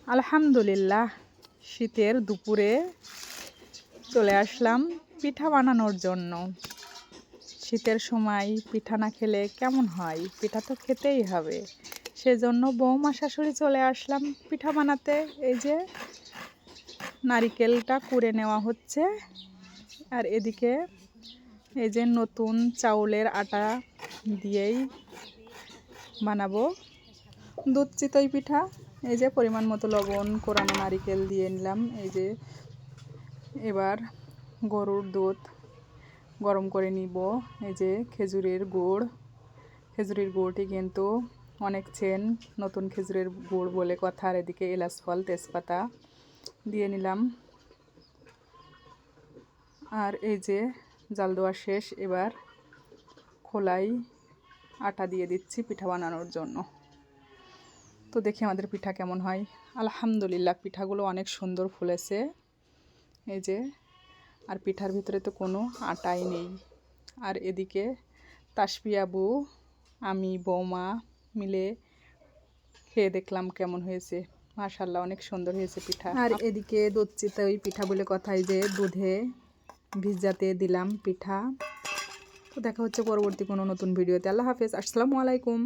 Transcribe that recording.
আলহামদুলিল্লাহ, শীতের দুপুরে চলে আসলাম পিঠা বানানোর জন্য। শীতের সময় পিঠা না খেলে কেমন হয়? পিঠা তো খেতেই হবে। সেজন্য বৌমা শাশুড়ি চলে আসলাম পিঠা বানাতে। এই যে নারিকেলটা কুড়ে নেওয়া হচ্ছে, আর এদিকে এই যে নতুন চাউলের আটা দিয়েই বানাবো দুধ চিতই পিঠা। এই যে পরিমাণ মতো লবণ, কোরানো নারিকেল দিয়ে নিলাম। এই যে এবার গরুর দুধ গরম করে নিব। এই যে খেজুরের গুড়টি কিন্তু অনেক চেন, নতুন খেজুরের গুড় বলে কথা। আর এদিকে এলাচ ফল, তেজপাতা দিয়ে নিলাম। আর এই যে জাল দেওয়া শেষ, এবার খোলাই আটা দিয়ে দিচ্ছি পিঠা বানানোর জন্য। তো দেখি আমাদের পিঠা কেমন হয়। আলহামদুলিল্লাহ, পিঠাগুলো অনেক সুন্দর ফুলেছে। এই যে, আর পিঠার ভিতরে তো কোনো আটাই নেই। আর এদিকে তাসফি আবু, আমি, বৌমা মিলে খেয়ে দেখলাম কেমন হয়েছে। মাশাআল্লাহ, অনেক সুন্দর হয়েছে পিঠা। আর এদিকে দুধ চিতই পিঠা বলে কথাই, যে দুধে ভিজাতে দিলাম পিঠা। তো দেখা হচ্ছে পরবর্তী কোনো নতুন ভিডিওতে। আল্লাহ হাফেজ, আসসালামু আলাইকুম।